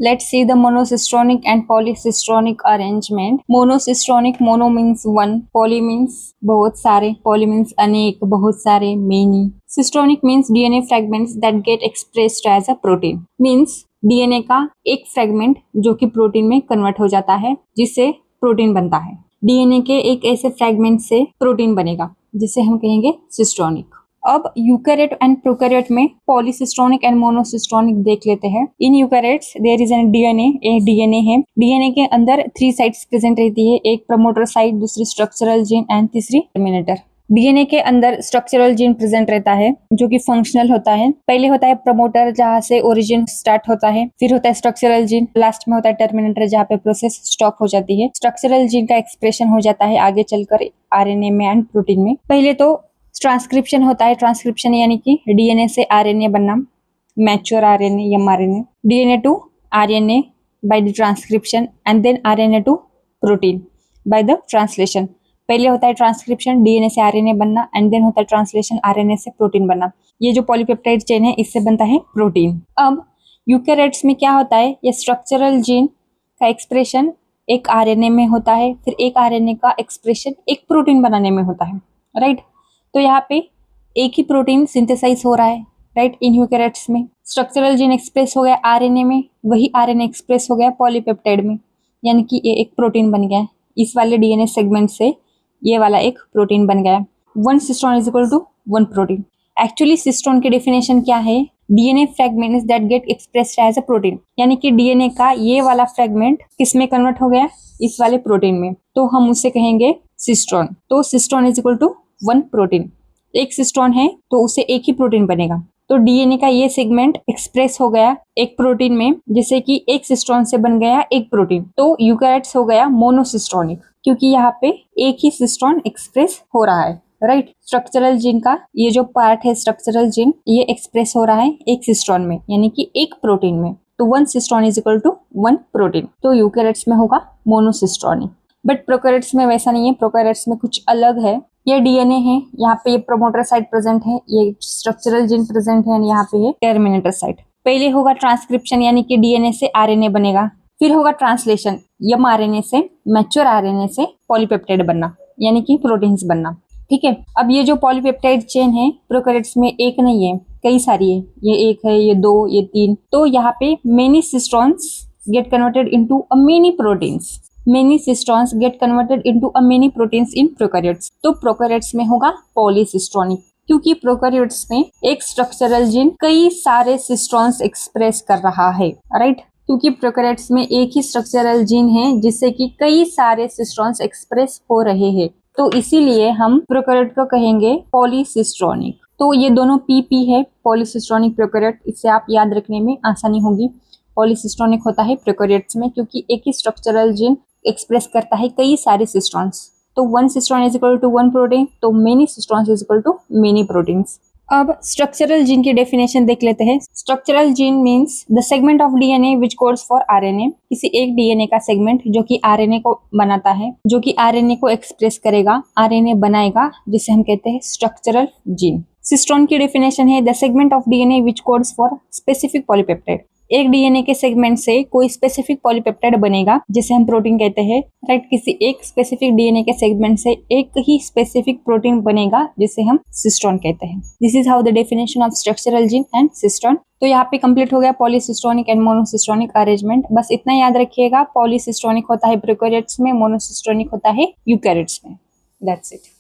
Let's see the monocystonic and polycystonic arrangement. Monocystonic, mono means one, poly means बहुत सारे, poly means अनेक, बहुत सारे, many. Cystonic means DNA fragments that get expressed as a protein. Means DNA का एक fragment जो कि protein में कन्वर्ट हो जाता है जिससे प्रोटीन बनता है। DNA के एक ऐसे फ्रेगमेंट से प्रोटीन बनेगा जिसे हम कहेंगे सिस्टोनिक। अब यूकैरियोट एंड प्रोकैरियोट में पॉलीसिस्टोनिक एंड मोनोसिस्टोनिक देख लेते हैं। In eukaryotes there is an DNA, एक डीएनए है। डीएनए के अंदर 3 साइट्स प्रेजेंट रहती है, एक प्रमोटर साइट, दूसरी स्ट्रक्चरल जीन एंड तीसरी टर्मिनेटर। डीएनए के अंदर स्ट्रक्चरल जीन प्रेजेंट रहता है जो कि फंक्शनल होता है। पहले होता है प्रमोटर जहाँ से ओरिजिन स्टार्ट होता है, फिर होता है स्ट्रक्चरल जीन, लास्ट में होता है टर्मिनेटर जहाँ पे प्रोसेस स्टॉप हो जाती है। स्ट्रक्चरल जीन का एक्सप्रेशन हो जाता है आगे चलकर आरएनए में एंड प्रोटीन में। पहले तो ट्रांसक्रिप्शन होता है। ट्रांसक्रिप्शन यानी कि डीएनए से आरएनए बनना, मैच्योर आरएनए या mRNA, DNA to RNA by the transcription and then RNA to protein by the translation. पहले होता है ट्रांसक्रिप्शन, डीएनए से आरएनए बनना, एंड देन होता है ट्रांसलेशन, आरएनए से प्रोटीन बनना। ये जो पॉलीपेप्टाइड चेन है इससे बनता है प्रोटीन। अब यूकैरियोट्स में क्या होता है, ये स्ट्रक्चरल जीन का एक्सप्रेशन एक आरएनए में होता है, फिर एक आरएनए का एक्सप्रेशन एक प्रोटीन बनाने में होता है, राइट। तो यहाँ पे एक ही प्रोटीन सिंथेसाइज हो रहा है, राइट। इन यूकैरियोट्स में स्ट्रक्चरल जीन एक्सप्रेस हो गया आरएनए में, वही आरएनए एक्सप्रेस हो गया पॉलीपेप्टाइड में, यानी कि ये एक प्रोटीन बन गया। इस वाले डीएनए सेगमेंट से ये वाला एक प्रोटीन बन गया। 1 cistron is equal to 1 protein. Actually cistron की डेफिनेशन क्या है, DNA fragments that get expressed as a protein, यानी कि डीएनए का ये वाला फ्रेगमेंट किस में कन्वर्ट हो गया, इस वाले प्रोटीन में, तो हम उसे कहेंगे सिस्टोन। तो cistron is equal to 1 protein. एक सिस्टोन है तो उसे एक ही प्रोटीन बनेगा। तो डीएनए का ये सेगमेंट एक्सप्रेस हो गया एक प्रोटीन में, जैसे कि एक सिस्टोन से बन गया एक प्रोटीन। तो यूकैरियोट्स हो गया मोनोसिस्टोनिक, क्योंकि यहाँ पे एक ही सिस्टोन एक्सप्रेस हो रहा है, राइट। स्ट्रक्चरल जीन का ये जो पार्ट है स्ट्रक्चरल जीन, ये एक्सप्रेस हो रहा है एक सिस्टोन में, यानी कि एक प्रोटीन में। तो 1 cistron is equal to 1 protein. तो यूकैरियोट्स में होगा मोनोसिस्टोनिक। बट प्रोकैरियोट्स में वैसा नहीं है, प्रोकैरियोट्स में कुछ अलग है। ये डीएनए है, यहाँ पे ये प्रमोटर साइट प्रेजेंट है, ये स्ट्रक्चरल जीन प्रेजेंट है, यहाँ पे है टर्मिनेटर साइट। पहले होगा ट्रांसक्रिप्शन, यानी कि डीएनए से आरएनए बनेगा, फिर होगा ट्रांसलेशन, एमआरएनए से मैच्योर आरएनए से पॉलीपेप्टाइड बनना, यानी कि प्रोटीन्स बनना, ठीक है। अब ये जो पॉलीपेप्टाइड चेन है प्रोकैरियोट्स में एक नहीं है, कई सारी है। ये एक है, ये 2, ये 3। तो यहाँ पे many cistrons get converted into a many proteins. Many cistones get converted into a many proteins in prokaryotes। तो प्रोकैरियोट्स में होगा पॉलीसिस्टोनिक, क्योंकि प्रोकैरियोट्स में एक स्ट्रक्चरल जीन कई सारे सिस्टोन्स एक्सप्रेस कर रहा है, राइट। क्योंकि प्रोकैरियोट्स में एक ही स्ट्रक्चरल जीन है जिससे कि कई सारे सिस्टोन्स एक्सप्रेस हो रहे हैं, तो इसीलिए हम प्रोकैरियोट को कहेंगे पॉलीसिस्टोनिक। तो ये दोनों पी है, पॉलीसिस्टोनिक प्रोकैरियोट, इससे आप याद रखने में आसानी होगी। पॉलीसिस्टोनिक होता है प्रोकैरियोट्स में क्योंकि एक ही स्ट्रक्चरल जीन एक्सप्रेस करता है कई सारे सिस्टोन्स। तो 1 cistron is equal to 1 protein, तो many cistrons is equal to many proteins. अब स्ट्रक्चरल जीन की डेफिनेशन देख लेते हैं। Structural gene means the segment of DNA which codes for RNA. किसी एक डीएनए का सेगमेंट जो कि आरएनए को बनाता है, जो कि आरएनए को एक्सप्रेस करेगा, आरएनए बनाएगा, जिसे हम कहते हैं स्ट्रक्चरल जीन। सिस्टोन की डेफिनेशन है the segment of DNA which codes for specific polypeptide. एक डीएनए के सेगमेंट से कोई स्पेसिफिक पॉलीपेप्टाइड बनेगा जिसे हम प्रोटीन कहते हैं, राइट। किसी एक स्पेसिफिक डीएनए के सेगमेंट से एक ही स्पेसिफिक प्रोटीन बनेगा जिसे हम सिस्टोन कहते हैं। This is how the definition of structural gene and cistron. तो यहाँ पे कंप्लीट हो गया पॉलीसिस्टोनिक एंड मोनोसिस्टोनिक अरेंजमेंट। बस इतना याद रखिएगा, पॉलीसिस्टोनिक होता है प्रोकैरियोट्स में, मोनोसिस्टोनिक होता है यूकैरियोट्स में। That's it.